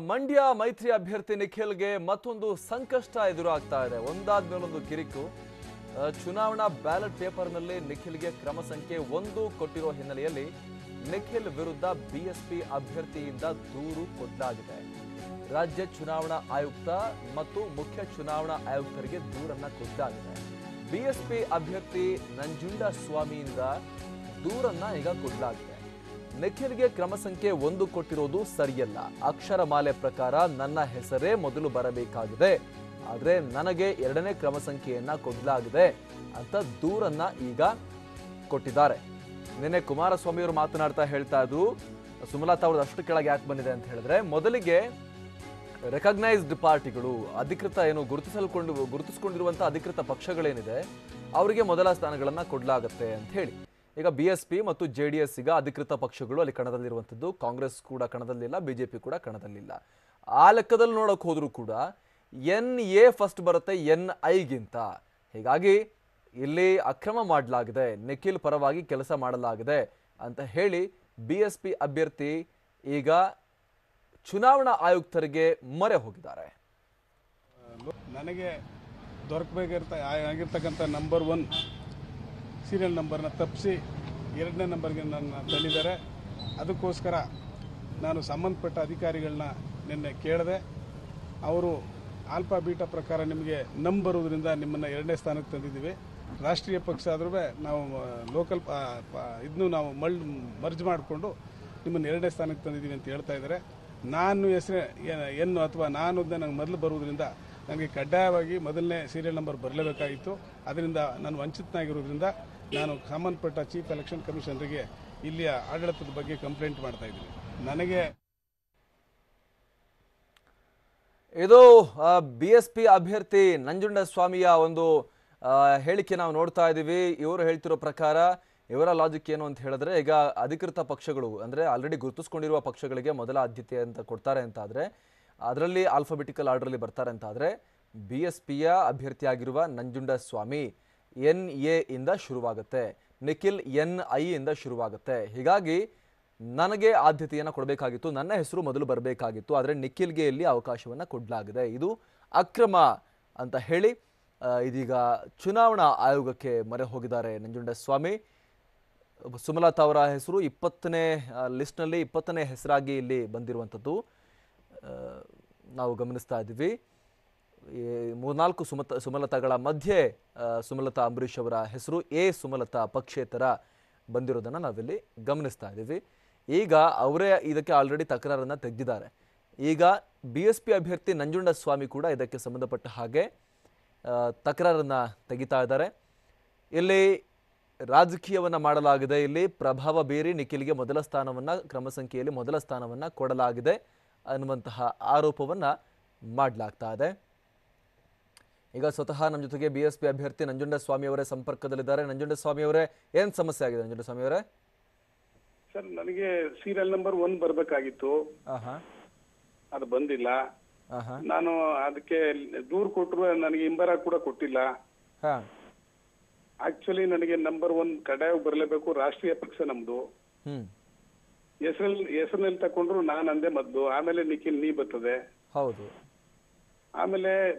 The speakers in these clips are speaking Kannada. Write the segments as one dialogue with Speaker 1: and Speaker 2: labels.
Speaker 1: ಮಂಡ್ಯ ಮೈತ್ರಿ ಅಭ್ಯರ್ಥಿ ನಿಖಿಲ್ಗೆ ಮತ್ತೊಂದು ಸಂಕಷ್ಟ ಎದುರಾಗ್ತಾ ಇದೆ. ಒಂದಾದ ಮೇಲೊಂದು ಕಿರಿಕು. ಚುನಾವಣಾ ಬ್ಯಾಲೆಟ್ ಪೇಪರ್ನಲ್ಲಿ ನಿಖಿಲ್ಗೆ ಕ್ರಮ ಸಂಖ್ಯೆ 1 ಕೊಟ್ಟಿರೋ ಹಿನ್ನೆಲೆಯಲ್ಲಿ ನಿಖಿಲ್ ವಿರುದ್ಧ ಬಿಎಸ್ಪಿ ಅಭ್ಯರ್ಥಿಯಿಂದ ದೂರು ಕೊಡಲಾಗಿದೆ. ರಾಜ್ಯ ಚುನಾವಣಾ ಆಯುಕ್ತ ಮತ್ತು ಮುಖ್ಯ ಚುನಾವಣಾ ಆಯುಕ್ತರಿಗೆ ದೂರನ್ನ ಕೊಡಲಾಗಿದೆ. ಬಿಎಸ್ಪಿ ಅಭ್ಯರ್ಥಿ ನಂಜುಂಡಸ್ವಾಮಿಯಿಂದ ದೂರನ್ನ ಈಗ ಕೊಡಲಾಗಿದೆ. ನಿಖಿಲ್ಗೆ ಕ್ರಮ ಸಂಖ್ಯೆ 1 ಕೊಟ್ಟಿರೋದು ಸರಿಯಲ್ಲ. ಅಕ್ಷರಮಾಲೆ ಪ್ರಕಾರ ನನ್ನ ಹೆಸರೇ ಮೊದಲು ಬರಬೇಕಾಗಿದೆ, ಆದರೆ ನನಗೆ 2ನೇ ಕ್ರಮ ಸಂಖ್ಯೆಯನ್ನ ಕೊಡಲಾಗಿದೆ ಅಂತ ದೂರನ್ನ ಈಗ ಕೊಟ್ಟಿದ್ದಾರೆ. ನಿನ್ನೆ ಕುಮಾರಸ್ವಾಮಿ ಅವರು ಮಾತನಾಡ್ತಾ ಹೇಳ್ತಾ ಇದ್ರು, ಸುಮಲತಾ ಅವ್ರದ್ದು ಅಷ್ಟು ಕೆಳಗೆ ಯಾಕೆ ಬಂದಿದೆ ಅಂತ ಹೇಳಿದ್ರೆ, ಮೊದಲಿಗೆ ರೆಕಗ್ನೈಸ್ಡ್ ಪಾರ್ಟಿಗಳು, ಅಧಿಕೃತ ಏನು ಗುರುತಿಸಿಕೊಂಡಿರುವಂತಹ ಅಧಿಕೃತ ಪಕ್ಷಗಳೇನಿದೆ ಅವರಿಗೆ ಮೊದಲ ಸ್ಥಾನಗಳನ್ನ ಕೊಡಲಾಗುತ್ತೆ ಅಂತ ಹೇಳಿ. ಈಗ ಬಿಎಸ್ಪಿ ಮತ್ತು ಜೆಡಿಎಸ್ ಈಗ ಅಧಿಕೃತ ಪಕ್ಷಗಳು ಅಲ್ಲಿ ಕಣದಲ್ಲಿರುವಂಥದ್ದು. ಕಾಂಗ್ರೆಸ್ ಕೂಡ ಕಣದಲ್ಲಿಲ್ಲ, ಬಿಜೆಪಿ ಕೂಡ ಕಣದಲ್ಲಿಲ್ಲ. ಆ ಲೆಕ್ಕದಲ್ಲಿ ನೋಡಕ್ ಹೋದ್ರು ಕೂಡ NA ಫಸ್ಟ್ ಬರುತ್ತೆ NIಗಿಂತ. ಹೀಗಾಗಿ ಇಲ್ಲಿ ಅಕ್ರಮ ಮಾಡಲಾಗಿದೆ, ನಿಖಿಲ್ ಪರವಾಗಿ ಕೆಲಸ ಮಾಡಲಾಗಿದೆ ಅಂತ ಹೇಳಿ ಬಿಎಸ್ಪಿ ಅಭ್ಯರ್ಥಿ ಈಗ ಚುನಾವಣಾ ಆಯುಕ್ತರಿಗೆ ಮೊರೆ ಹೋಗಿದ್ದಾರೆ.
Speaker 2: ನನಗೆ ದೊರಕಬೇಕಾಗಿರ್ತಕ್ಕಂಥ ನಂಬರ್ 1 ಸೀರಿಯಲ್ ನಂಬರ್ನ ತಪ್ಪಿಸಿ 2ನೇ ನಂಬರ್ಗೆ ನನ್ನ ತಳ್ಳಿದ್ದಾರೆ. ಅದಕ್ಕೋಸ್ಕರ ನಾನು ಸಂಬಂಧಪಟ್ಟ ಅಧಿಕಾರಿಗಳನ್ನ ನಿನ್ನೆ ಕೇಳಿದೆ. ಅವರು ಆಲ್ಫಾ ಬೀಟಾ ಪ್ರಕಾರ ನಿಮಗೆ ಬರೋದ್ರಿಂದ ನಿಮ್ಮನ್ನು 2ನೇ ಸ್ಥಾನಕ್ಕೆ ತಂದಿದ್ದೀವಿ. ರಾಷ್ಟ್ರೀಯ ಪಕ್ಷ ಆದ್ರೂ ನಾವು ಲೋಕಲ್ ಇದನ್ನು ನಾವು ಮರ್ಜ್ ಮಾಡಿಕೊಂಡು ನಿಮ್ಮನ್ನು 2ನೇ ಸ್ಥಾನಕ್ಕೆ ತಂದಿದ್ದೀವಿ ಅಂತ ಹೇಳ್ತಾ ಇದ್ದಾರೆ. ನಾನು ಹೆಸರು ಅಥವಾ ನಾನು ನನಗೆ ಮೊದಲು ಬರುವುದರಿಂದ ನನಗೆ ಕಡ್ಡಾಯವಾಗಿ ಮೊದಲನೇ ಸೀರಿಯಲ್ ನಂಬರ್ ಬರಲೇಬೇಕಾಗಿತ್ತು. ಅದರಿಂದ ನಾನು ವಂಚಿತನಾಗಿರೋದ್ರಿಂದ ನಾನು ಸಂಬಂಧಪಟ್ಟ ಚೀಫ್ ಎಲೆಕ್ಷನ್ ಕಮಿಷನರಿಗೆ ಇಲ್ಲಿಯ ಆಡಳಿತದ ಬಗ್ಗೆ ಕಂಪ್ಲೇಂಟ್ ಮಾಡ್ತಾ ಇದ್ದೀನಿ. ನನಗೆ
Speaker 1: ಇದು ಬಿಎಸ್ಪಿ ಅಭ್ಯರ್ಥಿ ನಂಜುಂಡಸ್ವಾಮಿಯ ಒಂದು ಹೇಳಿಕೆ ನಾವು ನೋಡ್ತಾ ಇದ್ದೀವಿ. ಇವರು ಹೇಳ್ತಿರೋ ಪ್ರಕಾರ ಇವರ ಲಾಜಿಕ್ ಏನು ಅಂತ ಹೇಳಿದ್ರೆ, ಈಗ ಅಧಿಕೃತ ಪಕ್ಷಗಳು ಅಂದರೆ ಆಲ್ರೆಡಿ ಗುರುತಿಸ್ಕೊಂಡಿರುವ ಪಕ್ಷಗಳಿಗೆ ಮೊದಲ ಆದ್ಯತೆ ಅಂತ ಕೊಡ್ತಾರೆ ಅಂತಾದರೆ, ಅದರಲ್ಲಿ ಆಲ್ಫಾಬೆಟಿಕಲ್ ಆರ್ಡರಲ್ಲಿ ಬರ್ತಾರೆ ಅಂತಾದರೆ, ಬಿಎಸ್ಪಿಯ ಅಭ್ಯರ್ಥಿಯಾಗಿರುವ ನಂಜುಂಡಸ್ವಾಮಿ NA ಇಂದ ಶುರುವಾಗುತ್ತೆ, ನಿಖಿಲ್ NI ಇಂದ ಶುರುವಾಗುತ್ತೆ. ಹೀಗಾಗಿ ನನಗೆ ಆದ್ಯತೆಯನ್ನು ಕೊಡಬೇಕಾಗಿತ್ತು, ನನ್ನ ಹೆಸರು ಮೊದಲು ಬರಬೇಕಾಗಿತ್ತು, ಆದರೆ ನಿಖಿಲ್ಗೆ ಇಲ್ಲಿ ಅವಕಾಶವನ್ನು ಕೊಡಲಾಗಿದೆ. ಇದು ಅಕ್ರಮ ಅಂತ ಹೇಳಿ ಇದೀಗ ಚುನಾವಣಾ ಆಯೋಗಕ್ಕೆ ಮೊರೆ ಹೋಗಿದ್ದಾರೆ ನಂಜುಂಡಸ್ವಾಮಿ. ಸುಮಲತಾ ಅವರ ಹೆಸರು 20ನೇ ಲಿಸ್ಟ್ನಲ್ಲಿ 20ನೇ ಹೆಸರಾಗಿ ಇಲ್ಲಿ ಬಂದಿರುವಂಥದ್ದು ನಾವು ಗಮನಿಸ್ತಾ ಇದ್ದೀವಿ. 3-4 ಸುಮಲತಾಗಳ ಮಧ್ಯೆ ಸುಮಲತಾ ಅಂಬರೀಷ್ ಅವರ ಹೆಸರು ಸುಮಲತಾ ಪಕ್ಷೇತರ ಬಂದಿರೋದನ್ನು ನಾವಿಲ್ಲಿ ಗಮನಿಸ್ತಾ ಇದ್ದೀವಿ. ಈಗ ಅವರೇ ಇದಕ್ಕೆ ಆಲ್ರೆಡಿ ತಕರಾರನ್ನು ತೆಗೆದಿದ್ದಾರೆ. ಈಗ ಬಿಎಸ್ಪಿ ಅಭ್ಯರ್ಥಿ ನಂಜುಂಡಸ್ವಾಮಿ ಕೂಡ ಇದಕ್ಕೆ ಸಂಬಂಧಪಟ್ಟ ಹಾಗೆ ತಕರಾರನ್ನು ತೆಗಿತಾ ಇದ್ದಾರೆ. ಇಲ್ಲಿ ರಾಜಕೀಯವನ್ನು ಮಾಡಲಾಗಿದೆ, ಇಲ್ಲಿ ಪ್ರಭಾವ ಬೀರಿ ನಿಖಿಲ್ಗೆ ಮೊದಲ ಸ್ಥಾನವನ್ನು, ಕ್ರಮ ಸಂಖ್ಯೆಯಲ್ಲಿ ಮೊದಲ ಸ್ಥಾನವನ್ನು ಕೊಡಲಾಗಿದೆ ಅನ್ನುವಂತಹ ಆರೋಪವನ್ನು ಮಾಡಲಾಗ್ತಾ ಇದೆ. ಈಗ ಸ್ವತಃ ನಮ್ಮ ಜೊತೆಗೆ ಬಿಎಸ್ಪಿ ಅಭ್ಯರ್ಥಿ ನಂಜುಂಡಸ್ವಾಮಿ ಅವರೇ ಸಂಪರ್ಕದಲ್ಲಿದ್ದಾರೆ. ನಂಜುಂಡಸ್ವಾಮಿ ಅವರೇ, ಏನು ಸಮಸ್ಯೆ ಆಗಿದೆ ನಂಜುಂಡಸ್ವಾಮಿ ಅವರೇ?
Speaker 2: ಸರ್, ನನಗೆ ಸೀರಿಯಲ್ ನಂಬರ್ 1 ಬರಬೇಕಾಗಿತ್ತು, ಅದು ಬಂದಿಲ್ಲ. ನಾನು ಅದಕ್ಕೆ ದೂರು ಕೊಟ್ಟರು, ನನಗೆ ಹಿಂಬರ ಕೂಡ ಕೊಟ್ಟಿಲ್ಲ. ಆಕ್ಚುಲಿ ನನಗೆ ನಂಬರ್ 1 ಕಡ್ಡಾಯವಾಗಿ ಬರಲೇಬೇಕು, ರಾಷ್ಟ್ರೀಯ ಪಕ್ಷ ನಮ್ದು. ಹೆಸರಿನಲ್ಲಿ ತಕೊಂಡ್ರು ನಾನು ಅಂದೆ ಮೊದ್ಲು, ಆಮೇಲೆ ನಿಖಿಲ್ ನೀ ಬರ್ತದೆ.
Speaker 1: ಹೌದು.
Speaker 2: ಆಮೇಲೆ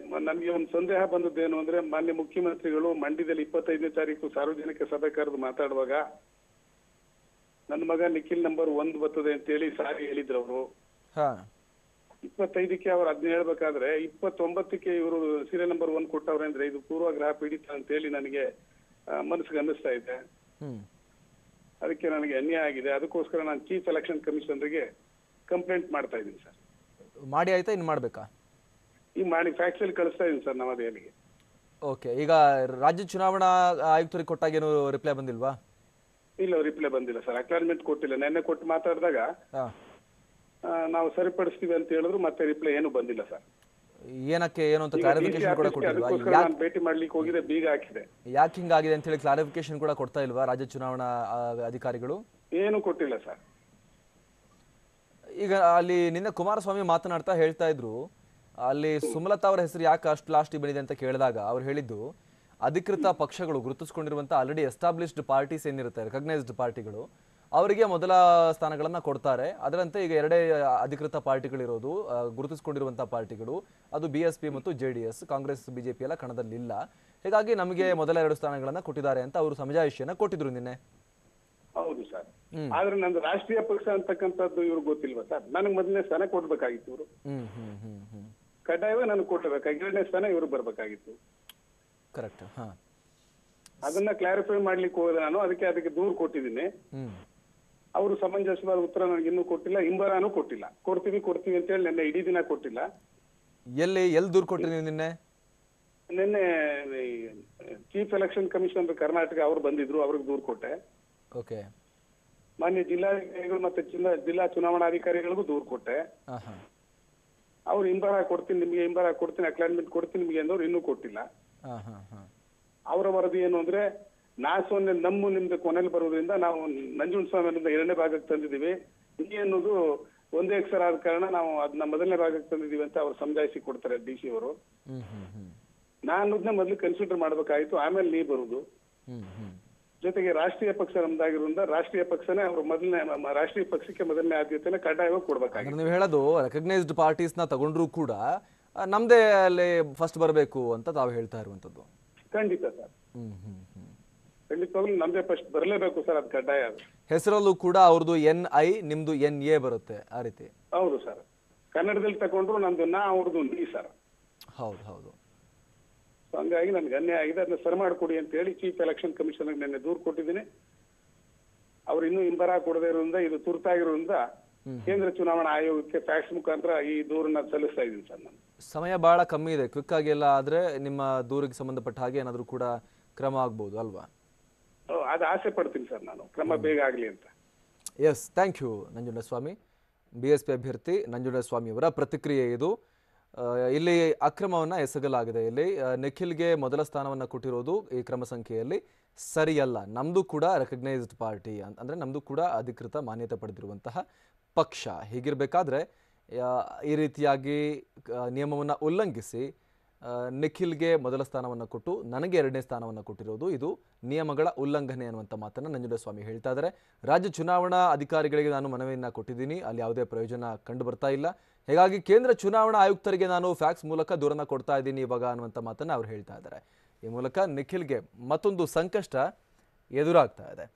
Speaker 2: ನಮ್ಗೆ ಒಂದು ಸಂದೇಹ ಬಂದದ್ದೇನು ಅಂದ್ರೆ, ಮಾನ್ಯ ಮುಖ್ಯಮಂತ್ರಿಗಳು ಮಂಡ್ಯದಲ್ಲಿ 25ನೇ ತಾರೀಕು ಸಾರ್ವಜನಿಕ ಸಭೆ ಕರೆದು ಮಾತಾಡುವಾಗ ನನ್ನ ಮಗ ನಿಖಿಲ್ ನಂಬರ್ 1 ಬರ್ತದೆ ಅಂತೇಳಿ ಸಾರಿ ಹೇಳಿದ್ರು ಅವರು. 25ಕ್ಕೆ ಅವ್ರು ಅದನ್ನ ಹೇಳ್ಬೇಕಾದ್ರೆ 29ಕ್ಕೆ ಇವರು ಸೀರಿಯಲ್ ನಂಬರ್ 1 ಕೊಟ್ಟವ್ರೆ ಅಂದ್ರೆ ಇದು ಪೂರ್ವಗ್ರಹ ಪೀಡಿತ ಅಂತೇಳಿ ನನಗೆ ಮನಸ್ಸಿಗೆ ಅನ್ನಿಸ್ತಾ ಇದೆ. ಅದಕ್ಕೆ ನನಗೆ ಅನ್ಯಾಯ ಆಗಿದೆ. ಅದಕ್ಕೋಸ್ಕರ ನಾನು ಚೀಫ್ ಎಲೆಕ್ಷನ್ ಕಮಿಷನರ್ಗೆ ಕಂಪ್ಲೇಂಟ್ ಮಾಡ್ತಾ ಇದ್ದೀನಿ ಸರ್.
Speaker 1: ಮಾಡಿ ಆಯ್ತಾ, ಇನ್ನು ಮಾಡ್ಬೇಕಾ?
Speaker 2: ಈಗ ಮಾಡಿ ಫ್ಯಾಕ್ಸ್ ಕಳಿಸ್ತಾ ಇದ್ದೀನಿ ಸರ್ ನವದೆಹಲಿಗೆ.
Speaker 1: ಓಕೆ. ಈಗ ರಾಜ್ಯ ಚುನಾವಣಾ ಆಯುಕ್ತರಿಗೆ ಕೊಟ್ಟಾಗ ಏನು ರಿಪ್ಲೈ ಬಂದಿಲ್ವಾ?
Speaker 2: ಇಲ್ಲ, ರಿಪ್ಲೈ ಬಂದಿಲ್ಲ ಸರ್. ಅಕ್ಲಾರ್ಮೆಂಟ್ ಕೊಟ್ಟಿಲ್ಲ. ನೆನ್ನೆ ಕೊಟ್ಟು ಮಾತಾಡಿದಾಗ ನಾವು ಸರಿಪಡಿಸ್ತೀವಿ ಅಂತ ಹೇಳಿದ್ರು, ಮತ್ತೆ ರಿಪ್ಲೈ ಏನು ಬಂದಿಲ್ಲ ಸರ್.
Speaker 1: ಏನಕ್ಕೆ ಏನು ಅಂತ ಕ್ಲಾರಿಫಿಕೇಶನ್ ಕೂಡ ಕೊಟ್ಟಿಲ್ವಾ?
Speaker 2: ನಾನು ಭೇಟಿ ಮಾಡ್ಲಿಕ್ಕೆ ಹೋಗಿದೆ, ಬೀಗ ಹಾಕಿದೆ.
Speaker 1: ಯಾಕೆ ಹಿಂಗಾಗಿದೆ ಅಂತ ಹೇಳಿ ಕ್ಲಾರಿಫಿಕೇಶನ್ ಕೂಡ ಕೊಡ್ತಾ ಇಲ್ವಾ ರಾಜ್ಯ ಚುನಾವಣಾ ಅಧಿಕಾರಿಗಳು?
Speaker 2: ಏನು ಕೊಟ್ಟಿಲ್ಲ ಸರ್.
Speaker 1: ಈಗ ಅಲ್ಲಿ ನಿನ್ನೆ ಕುಮಾರಸ್ವಾಮಿ ಮಾತನಾಡ್ತಾ ಹೇಳ್ತಾ ಇದ್ರು, ಅಲ್ಲಿ ಸುಮಲತಾ ಅವರ ಹೆಸರು ಯಾಕೆ ಅಷ್ಟು ಲಾಸ್ಟಿಗೆ ಬಂದಿದೆ ಅಂತ ಕೇಳಿದಾಗ ಅವ್ರು ಹೇಳಿದ್ದು, ಅಧಿಕೃತ ಪಕ್ಷಗಳು ಗುರುತಿಸಿಕೊಂಡಿರುವಂತಹ ಆಲ್ರೆಡಿ ಎಸ್ಟಾಬ್ಲಿಷ್ಡ್ ಪಾರ್ಟೀಸ್ ಏನಿರುತ್ತೆ, ರೆಕಗ್ನೈಸ್ಡ್ ಪಾರ್ಟಿಗಳು, ಅವರಿಗೆ ಮೊದಲ ಸ್ಥಾನಗಳನ್ನ ಕೊಡ್ತಾರೆ. ಅದರಂತೆ ಈಗ ಎರಡೇ ಅಧಿಕೃತ ಪಾರ್ಟಿಗಳಿರೋದು, ಗುರುತಿಸಿಕೊಂಡಿರುವಂತಹ ಪಾರ್ಟಿಗಳು, ಅದು BSP ಮತ್ತು JDS. ಕಾಂಗ್ರೆಸ್ BJP ಎಲ್ಲ ಕಣದಲ್ಲಿಲ್ಲ. ಹೀಗಾಗಿ ನಮಗೆ ಮೊದಲ 2 ಸ್ಥಾನಗಳನ್ನ ಕೊಟ್ಟಿದ್ದಾರೆ ಅಂತ ಅವರು ಸಮಜಾಯಿಷಿಯನ್ನ ಕೊಟ್ಟಿದ್ರು ನಿನ್ನೆ.
Speaker 2: ಹೌದು ಸರ್. ಆದ್ರೆ ನಂದು ರಾಷ್ಟ್ರೀಯ ಪಕ್ಷ ಅಂತಕ್ಕಂಥದ್ದು ಇವ್ರಿಗೆ ಗೊತ್ತಿಲ್ವಾ ಸರ್? ನನಗೆ ಮೊದಲನೇ ಸ್ಥಾನ ಕೊಡ್ಬೇಕಾಗಿತ್ತು ಇವರು. ಕಡ್ಡಾಯವಾಗಿ ನನಗೆ ಕೊಟ್ಟಬೇಕಾಗಿ 2ನೇ ಸ್ಥಾನ ಇವ್ರಿಗೆ ಬರ್ಬೇಕಾಗಿತ್ತು.
Speaker 1: ಕರೆಕ್ಟ್.
Speaker 2: ಅದನ್ನ ಕ್ಲಾರಿಫೈ ಮಾಡ್ಲಿಕ್ಕೆ ಹೋದ ನಾನು. ಅದಕ್ಕೆ ದೂರು ಕೊಟ್ಟಿದ್ದೀನಿ. ಅವರು ಸಮಂಜಸವಾದ ಉತ್ತರ ನನಗೆ ಇನ್ನೂ ಕೊಟ್ಟಿಲ್ಲ, ಹಿಂಬರಾನು ಕೊಟ್ಟಿಲ್ಲ. ಕೊಡ್ತೀವಿ ಅಂತ ಹೇಳಿ ನಿನ್ನೆ ಇಡೀ ದಿನ ಕೊಟ್ಟಿಲ್ಲ.
Speaker 1: ಎಲ್ಲಿ ದೂರು ಕೊಟ್ರಿ ನೀವು ನಿನ್ನೆ?
Speaker 2: ನಿನ್ನೆ ಚೀಫ್ ಎಲೆಕ್ಷನ್ ಕಮಿಷನರ್ ಕರ್ನಾಟಕ ಅವ್ರು ಬಂದಿದ್ರು, ಅವ್ರಿಗೆ ದೂರು ಕೊಟ್ಟೆ.
Speaker 1: ಓಕೆ.
Speaker 2: ಮಾನ್ಯ ಜಿಲ್ಲಾಧಿಕಾರಿಗಳು ಮತ್ತೆ ಜಿಲ್ಲಾ ಚುನಾವಣಾಧಿಕಾರಿಗಳಿಗೂ ದೂರು ಕೊಟ್ಟೆ. ಅವ್ರು ಹಿಂಬರ ಕೊಡ್ತೀನಿ ಅಕ್ಲಾನ್ಮೆಂಟ್ ಕೊಡ್ತೀನಿ ನಿಮಗೆ ಅಂದವ್ರು ಇನ್ನೂ ಕೊಟ್ಟಿಲ್ಲ. ಅವರ ವರದಿ ಏನು ಅಂದ್ರೆ, ನಾಸೋನ್ಯ ನಿಮ್ದು ಕೊನೆಯಲ್ಲಿ ಬರುವುದರಿಂದ ನಾವು ನಂಜುಂಡಸ್ವಾಮಿ 2ನೇ ಭಾಗಕ್ಕೆ ತಂದಿದ್ದೀವಿ, ಹಿಂಗೆ ಅನ್ನೋದು ಒಂದೇ ಅಕ್ಷರ ಆದ ಕಾರಣ ನಾವು ಅದನ್ನ ಮೊದಲನೇ ಭಾಗಕ್ಕೆ ತಂದಿದ್ದೀವಿ ಅಂತ ಅವ್ರು ಸಮಜಾಯಿಸಿ ಕೊಡ್ತಾರೆ DC ಅವರು. ನಾನು ಅದನ್ನ ಮೊದಲು ಕನ್ಸಿಡರ್ ಮಾಡ್ಬೇಕಾಯ್ತು, ಆಮೇಲೆ ನೀ ಬರುದು. ಜೊತೆಗೆ ರಾಷ್ಟ್ರೀಯ ಪಕ್ಷ ನಮ್ದಾಗಿರೋದ್ರಿಂದ ರಾಷ್ಟ್ರೀಯ ಪಕ್ಷನೇ ಅವರು ರಾಷ್ಟ್ರೀಯ ಪಕ್ಷಕ್ಕೆ ಮೊದಲನೇ ಆದ್ಯತೆನ ಕಡ್ಡಾಯವಾಗಿ ಕೊಡ್ಬೇಕಾಗಿತ್ತು.
Speaker 1: ನೀವು ಹೇಳೋದು ರೆಕಗ್ನೈಸ್ಡ್ ಪಾರ್ಟೀಸ್ ನ ತಗೊಂಡ್ರು ಕೂಡ ನಮ್ದೇ ಅಲ್ಲಿ ಫಸ್ಟ್ ಬರಬೇಕು ಅಂತ ತಾವು ಹೇಳ್ತಾ ಇರುವಂತದ್ದು.
Speaker 2: ಖಂಡಿತ ಸರ್. ಖಂಡಿತವಾಗ್ಲೂ ನಮ್ದೇ ಫಸ್ಟ್ ಬರಲೇಬೇಕು ಸರ್, ಅದು ಕಡ್ಡಾಯ.
Speaker 1: ಹೆಸರಲ್ಲೂ ಕೂಡ ಅವ್ರದ್ದು NI, ನಿಮ್ದು NA ಬರುತ್ತೆ, ಆ ರೀತಿ.
Speaker 2: ಹೌದು ಸರ್. ಕನ್ನಡದಲ್ಲಿ ತಗೊಂಡ್ರು ನಮ್ದು ಅವ್ರದ್ದು ನೀ ಸರ್.
Speaker 1: ಹೌದು.
Speaker 2: ಹಂಗಾಗಿ ನನ್ಗೆ ಅನ್ಯಾಯ ಆಗಿದೆ, ಅದನ್ನ ಸರಿ ಮಾಡಿಕೊಡಿ ಅಂತ ಹೇಳಿ ಚೀಫ್ ಎಲೆಕ್ಷನ್ ಕಮಿಷನರ್ ನಿನ್ನೆ ದೂರು ಕೊಟ್ಟಿದ್ದೀನಿ. ಅವ್ರು ಇನ್ನೂ ಹಿಂಬರ ಕೊಡದೇ ಇರೋದ್ರಿಂದ, ಇದು ತುರ್ತಾಗಿರೋದ್ರಿಂದ ಕೇಂದ್ರ ಚುನಾವಣಾ ಆಯೋಗಕ್ಕೆ ಫ್ಯಾಕ್ಸ್ ಮುಖಾಂತರ ಈ ದೂರನ್ನ ಸಲ್ಲಿಸ್ತಾ ಇದ್ದೀನಿ ಸರ್. ನಾನು
Speaker 1: ಸಮಯ ಬಹಳ ಕಮ್ಮಿ ಇದೆ, ಕ್ವಿಕ್ ಆಗಿ ಎಲ್ಲ ಆದ್ರೆ ನಿಮ್ಮ ದೂರಿಗೆ ಸಂಬಂಧಪಟ್ಟ ಹಾಗೆ ಏನಾದರೂ ಕೂಡ ಕ್ರಮ ಆಗ್ಬೋದು ಅಲ್ವಾ?
Speaker 2: ಅದು ಆಸೆ ಪಡ್ತೀನಿ ಸರ್, ನಾನು ಕ್ರಮ ಬೇಗ ಆಗಲಿ ಅಂತ.
Speaker 1: Yes, thank you Nanjundaswamy. BSP ಅಭ್ಯರ್ಥಿ ನಂಜುಂಡಸ್ವಾಮಿ ಅವರ ಪ್ರತಿಕ್ರಿಯೆ ಇದು. ಇಲ್ಲಿ ಅಕ್ರಮವನ್ನು ಎಸಗಲಾಗಿದೆ. ಇಲ್ಲಿ ನಿಖಿಲ್ಗೆ ಮೊದಲ ಸ್ಥಾನವನ್ನು ಕೊಟ್ಟಿರೋದು ಈ ಕ್ರಮ ಸಂಖ್ಯೆಯಲ್ಲಿ ಸರಿಯಲ್ಲ. ನಮ್ಮದು ಕೂಡ ರೆಕಗ್ನೈಸ್ಡ್ ಪಾರ್ಟಿ, ಅಂದರೆ ನಮ್ಮದು ಕೂಡ ಅಧಿಕೃತ ಮಾನ್ಯತೆ ಪಡೆದಿರುವಂತಹ ಪಕ್ಷ. ಹೀಗಿರಬೇಕಾದ್ರೆ ಈ ರೀತಿಯಾಗಿ ನಿಯಮವನ್ನು ಉಲ್ಲಂಘಿಸಿ ನಿಖಿಲ್ಗೆ ಮೊದಲ ಸ್ಥಾನವನ್ನು ಕೊಟ್ಟು ನನಗೆ 2ನೇ ಸ್ಥಾನವನ್ನು ಕೊಟ್ಟಿರೋದು ಇದು ನಿಯಮಗಳ ಉಲ್ಲಂಘನೆ ಅನ್ನುವಂಥ ಮಾತನ್ನು ನಂಜುಂಡಸ್ವಾಮಿ ಹೇಳ್ತಾ ಇದ್ದಾರೆ. ರಾಜ್ಯ ಚುನಾವಣಾ ಅಧಿಕಾರಿಗಳಿಗೆ ನಾನು ಮನವಿಯನ್ನು ಕೊಟ್ಟಿದ್ದೀನಿ, ಅಲ್ಲಿ ಯಾವುದೇ ಪ್ರಯೋಜನ ಕಂಡು ಬರ್ತಾ ಇಲ್ಲ. ಹೀಗಾಗಿ ಕೇಂದ್ರ ಚುನಾವಣಾ ಆಯುಕ್ತರಿಗೆ ನಾನು ಫ್ಯಾಕ್ಸ್ ಮೂಲಕ ದೂರನ್ನು ಕೊಡ್ತಾ ಇದ್ದೀನಿ ಇವಾಗ ಅನ್ನುವಂಥ ಮಾತನ್ನು ಅವ್ರು ಹೇಳ್ತಾ ಇದ್ದಾರೆ. ಈ ಮೂಲಕ ನಿಖಿಲ್ಗೆ ಮತ್ತೊಂದು ಸಂಕಷ್ಟ ಎದುರಾಗ್ತಾ ಇದೆ.